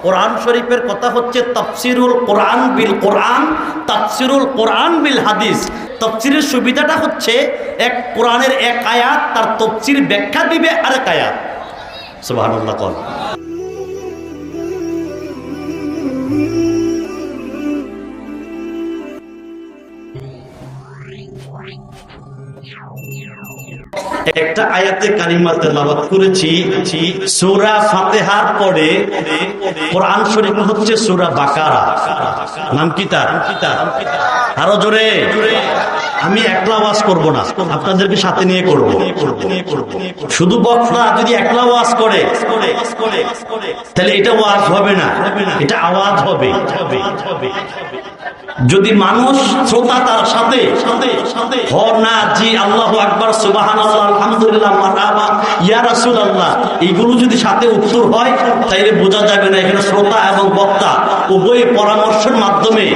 কোরআন শরীফের কথা হচ্ছে তাফসিরুল কোরআন বিল কোরআন, তাফসিরুল কোরআন বিল হাদিস। তাফসিরের সুবিধাটা হচ্ছে এক কোরআনের এক আয়াত তার তাফসির ব্যাখ্যা দিবে আরেক আয়াত। সুবহানাল্লাহ। কোন একটা আয়াতে কারিমা তেলাওয়াত করেছি সূরা ফাতিহার পরে কোরআন শরীফ হচ্ছে সূরা বাকারা। নাম কি তার? আরো জোরে। আমি একলা ওয়াজ করব না, আপনাদেরকে সাথে নিয়ে করব। শুধু বক্তা যদি একলা ওয়াজ করে তাহলে এটা ওয়াজ হবে না, এটা আওয়াজ হবে। যদি মানুষ শ্রোতা তার সাথে না জি আল্লাহু আকবার সুবহানাল্লাহ আলহামদুলিল্লাহ মারহাবা ইয়া রাসূলুল্লাহ এইগুলো যদি সাথে উত্তর হয় তাইলে বোঝা যাবে না এখানে শ্রোতা এবং বক্তা উভয় পরামর্শের মাধ্যমে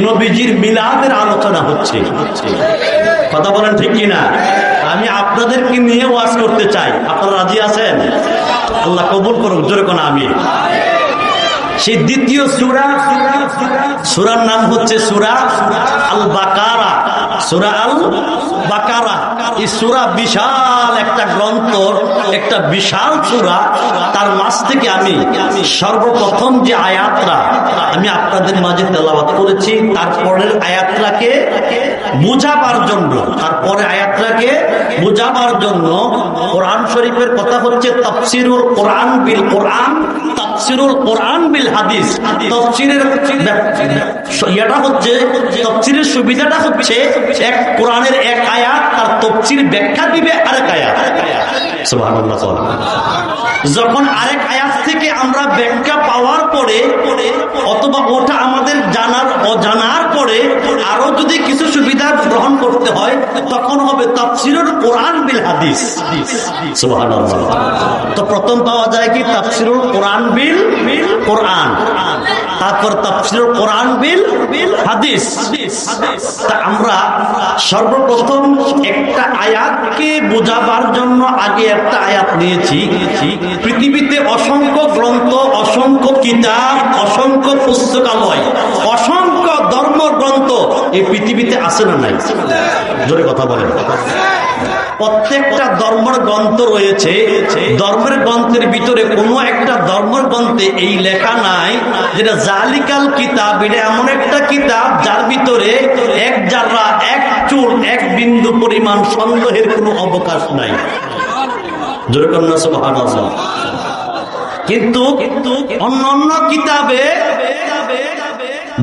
নবীজির মিলাদের আলোচনা হচ্ছে। কথা বলেন ঠিক কিনা? আমি আপনাদেরকে নিয়ে ওয়াজ করতে চাই, আপনারা রাজি আছেন? আল্লাহ কবুল করুক, জোরে কোন আমিন। সেই দ্বিতীয় সূরার নাম হচ্ছে সূরা আল বাকারা। সূরা আল বাকারা এই সূরা বিশাল একটা গ্রন্থ, একটা বিশাল সূরা। তার মাঝ থেকে আমি সর্বপ্রথম যে আয়াতটা আমি আপনাদের মাঝে তেলাওয়াত করেছি তারপরের আয়াতটাকে বুঝাবার জন্য কোরআন শরীফের কথা হচ্ছে তাফসিরুল কোরআন বিল কোরআন, তাফসিরুল কোরআন বিল হাদিস। তাফসিরের ইয়াটা হচ্ছে, তাফসিরের সুবিধাটা হচ্ছে এক কোরআনের এক আয়াত তার তাফসির ব্যাখ্যা দিবে আরেক আয়াত। সুবহানাল্লাহ। যখন আরেক আয়াত থেকে আমরা ব্যাখ্যা পাওয়ার পরে অথবা ওটা আমাদের জানার পরে আরো যদি কিছু সুবিধা গ্রহণ করতে হয় তখন হবে তাফসিরুল কোরআন বিল হাদিস। সুবহানাল্লাহ। তো প্রথম পাওয়া যায় কি তাফসিরুল কোরআন বিল কোরআন, তারপর তাফসিরুল কোরআন বিল হাদিস। তা আমরা সর্বপ্রথম একটা আয়াতকে বোঝাবার জন্য আগে একটা আয়াত নিয়েছি। পৃথিবীতে অসংখ্য গ্রন্থ, অসংখ্য কিতাব, অসংখ্য পুস্তকালয়, অসংখ্য ধর্মগ্রন্থ এই পৃথিবীতে আছে না নাই? জোরে কথা বলেন। প্রত্যেকটা ধর্মের গ্রন্থ রয়েছে। ধর্মের গ্রন্থের ভিতরে কোনো একটা ধর্মের গ্রন্থে এই লেখা নাই যেটা জালিকাল কিতাব, এটা এমন একটা কিতাব যার ভিতরে এক জাররা, এক চুল, এক বিন্দু পরিমাণ সন্দেহের কোনো অবকাশ নাই। জোরে কন্যা সুবহানাল্লাহ। কিন্তু অন্য কিতাবে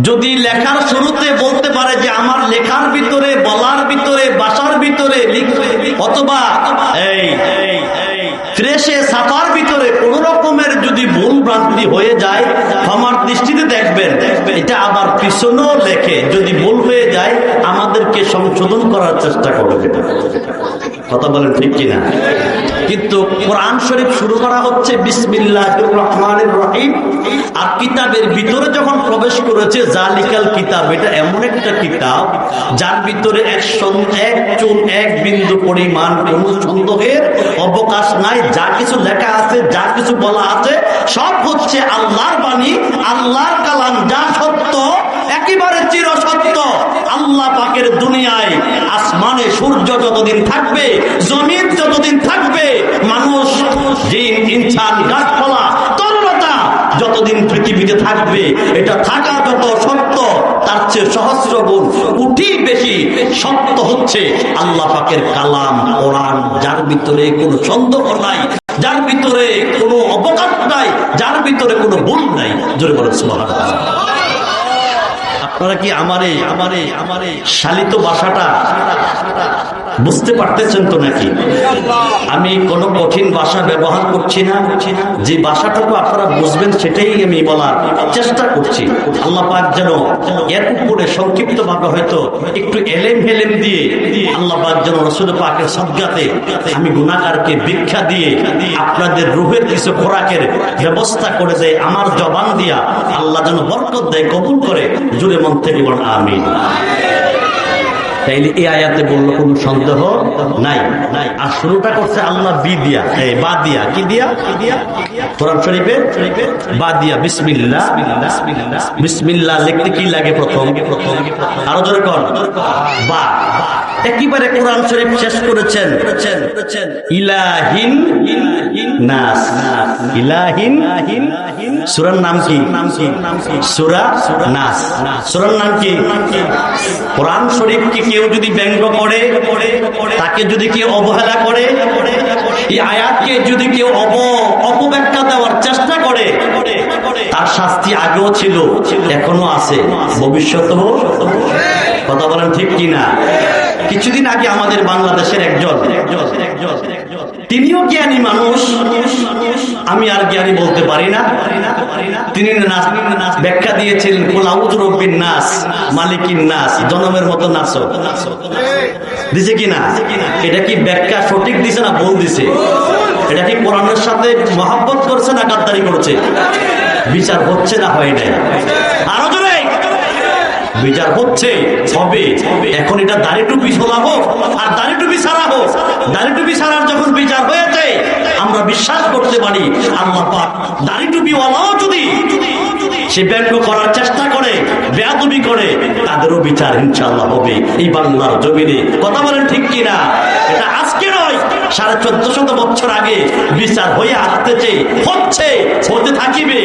যদি লেখার শুরুতে বলতে পারে যে আমার লেখার ভিতরে, বলার ভিতরে, ভাষার ভিতরে অথবা এই ফ্রেশে সাফার ভিতরে কোন রকমের যদি ভুল ভ্রান্তি হয়ে যায় আমার দৃষ্টিতে দেখবেন এটা আবার পিছনেও লেখে, যদি ভুল হয়ে যায় আমাদেরকে সংশোধন করার চেষ্টা করবে। কথা বলেন ঠিক কিনা? কিন্তু কোরআন শরীফ শুরু করা হচ্ছে বিসমিল্লাহির রহমানির রহিম। আর কিতাবের ভিতরে যখন প্রবেশ করেছে জালিকাল কিতাব, এটা এমন একটা কিতাব যার ভিতরে এক চুল, এক বিন্দু পরিমাণ কোন সন্দেহের অবকাশ নাই। যা কিছু লেখা আছে, যা কিছু বলা আছে সব হচ্ছে আল্লাহর বাণী, আল্লাহর কালাম, যা সত্য, একেবারে চিরসত্য। আল্লাহ পাকের দুনিয়ায় আসমানে সূর্য যতদিন থাকবে, জমিন যতদিন থাকবে, মানুষ, জিন, ইনসান, গাছপালা, তরুণতা যতদিন পৃথিবীতে থাকবে, এটা থাকা যত সত্য তার চেয়ে সহস্র গুণ কোটি বেশি সত্য হচ্ছে আল্লাহ পাকের কালাম কোরআন, যার ভিতরে কোনো সন্দেহ নাই, যার ভিতরে কোনো অবকাশ নাই, যার ভিতরে কোনো ভুল নাই। জোরে বলেন সুবহানাল্লাহ। আপনারা কি আমারে শালিত ভাষাটা বুঝতে পারতেছেন তো নাকি? আমি কোনো কঠিন ভাষা ব্যবহার করছি না, যে ভাষাটুকু আপনারা বুঝবেন সেটাই আমি বলার চেষ্টা করছি। আল্লাহ পাক যেন এর উপরে সংক্ষিপ্ত ভাবে হয়তো একটু এলেম হেলেম দিয়ে আল্লাহ পাক যেন রাসূল পাকের সদকাতে আমি গুনাহগারকে ভিক্ষা দিয়ে আপনাদের রূহের কিছু খোরাকের ব্যবস্থা করে দেয় আমার জবান দিয়া। আল্লাহ যেন বরকত দেয়, কবুল করে। জোরে মন থেকে বলেন আমিন। তাইলে এই আয়াতে বললো কোনো সন্দেহ নাই। আর শুরুটা করছে আল্লাহ বি দিয়া, বা দিয়া, কি দিয়া? কোরআন শরীফে বা দিয়া, বিসমিল্লাহ। বিসমিল্লাহ লিখতে কি লাগে? প্রথম আরো জোরে কর, বা। একেবারে কোরআন শরীফ শেষ করেছেন ইলাহিন নাস। ইলাহিন সূরার নাম কি? সূরা নাস। সূরার নাম কি? কোরআন শরীফকে কেউ যদি ব্যঙ্গ করে, তাকে যদি কেউ অবহেলা করে, এই আয়াতকে যদি কেউ অপব্যাখ্যা দেওয়ার চেষ্টা করে, তার শাস্তি আগেও ছিল, এখনো আছে, ভবিষ্যতেও। কথা বলেন ঠিক কিনা? কিছুদিন আগে আমাদের বাংলাদেশের একজন, তিনিও জ্ঞানী মানুষ, আমি আর জ্ঞানী বলতে পারি না, তিনি ব্যাখ্যা দিয়েছিলেন কুল আউযু বিরাব্বিন নাস মালিকিন নাস, জনমের মতো নাচো। দিছে কিনা? এটা কি ব্যাখ্যা সঠিক দিছে না ভুল দিছে? এটা কি কোরআনের সাথে মহব্বত করছে না গাদ্দারি করছে? বিচার হচ্ছে না হয় নাই? আরো জোরে বিচার হচ্ছে, হবে। এখন এটা দাড়ি টুপি ছোলা হোক আর দাড়ি টুপি ছাড়া হোক, দাড়ি টুপি ছাড়ার যখন বিচার হয়েছে, আমরা বিশ্বাস করতে পারি আল্লাহ পাক দাড়ি টুপিওয়ালাও যদি সে ব্যঙ্গ করার চেষ্টা করে, বেয়াদবি করে, তাদেরও বিচার ইনশাআল্লাহ হবে এই বাংলার জমিনে। কথা বলেন ঠিক কিনা? এটা আজকে নয়, 1450 বছর আগে বিচার হয়ে আসতেছে, হচ্ছে, হতে থাকিবে।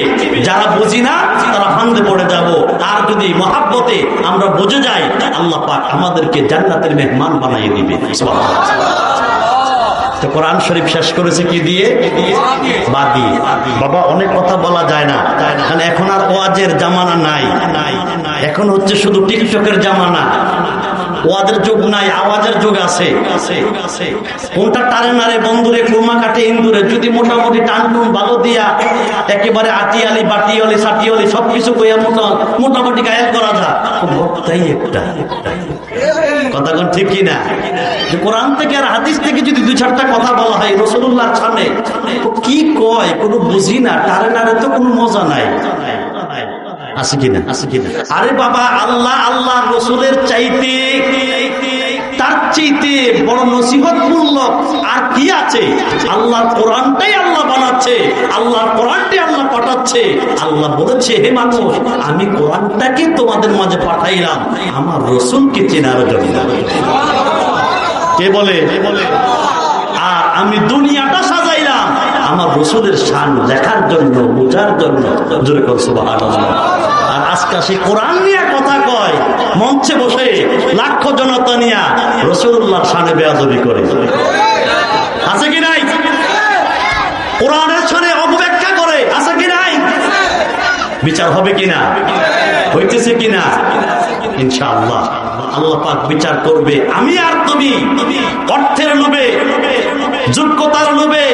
যারা বুঝি না তারা ফান্দে পড়ে যাব। আর যদি মহাব্বতে আমরা বুঝে যাই, আল্লাহ পাক আমাদেরকে জান্নাতের মেহমান বানিয়ে দিবে। তো কোরআন শরীফ শেষ করেছে কি দিয়ে? বা দিয়ে। বাবা অনেক কথা বলা যায় না, কারণ এখন আর ওয়াজের জামানা নাই, এখন হচ্ছে শুধু টিকটকের জামানা। ওয়াজের যুগ নাই, আওয়াজের যুগ আছে। কোনটা টারে নারে বন্ধুরে, কুমা কাটে ইন্দুরে, যদি মোটামুটি টানটুন ভালো দিয়া একেবারে আটিয়ালি বাটিয়ালি সাটিয়ালি সবকিছু কইয়া মোটামুটি গায়েব করা যায়, তাই একটা কথা কোন ঠিক কিনা? যে কোরআন থেকে আর হাদিস থেকে যদি দুই চারটা কথা বলা হয় রাসূলুল্লাহর সামনে, কি কয় কোনো বুঝি না, টারে নারে তো কোনো মজা নাই। আছে কিনা? আরে বাবা, আল্লাহ আল্লাহ রসুলের চাইতে, তার চাইতে বড় নসিহতমূলক আর কি আছে? আল্লাহর কোরআনটাই আল্লাহ বানাচ্ছে, আল্লাহর কোরআনটাই আল্লাহ পাঠাচ্ছে। আল্লাহ বলেছে, হে মানুষ, আমি কোরআনটাকে তোমাদের মাঝে পাঠাইলাম আমার রসুলকে চেনার জন্য। কে বলে? আর আমি দুনিয়াটা সাজাইলাম আমার রসুলের শান দেখার জন্য, বোঝার জন্য। জোরে কর সুবহানাল্লাহ। আর আজকে সে কোরআন নিয়ে কথা কয়, মঞ্চে বসে লাখ জনতা নিয়ে রাসূলুল্লাহর শানে বেয়াদবি করে। আছে কি নাই? কোরআনের শানে অপব্যাখ্যা করে, আছে কি নাই? বিচার হবে কিনা? হইতেছে কিনা? ইনশাআল্লাহ আল্লাহ পাক বিচার করবে। আমি আর তুমি অর্থের লোভে, যোগ্যতার লোভে,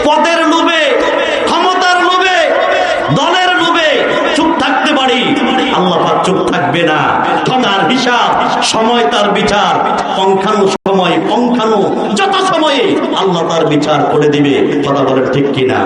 পদের লোভে, ক্ষমতার লোভে, দলের লোভে চুপ থাকতে পারি, আল্লাহ পাক চুপ থাকবে না। তার হিসাব, সময় তার বিচার, পঙ্খানু সময়, পঙ্খানু যত সময়ে আল্লাহ তার বিচার করে দিবে। কথা বলেন ঠিক কিনা?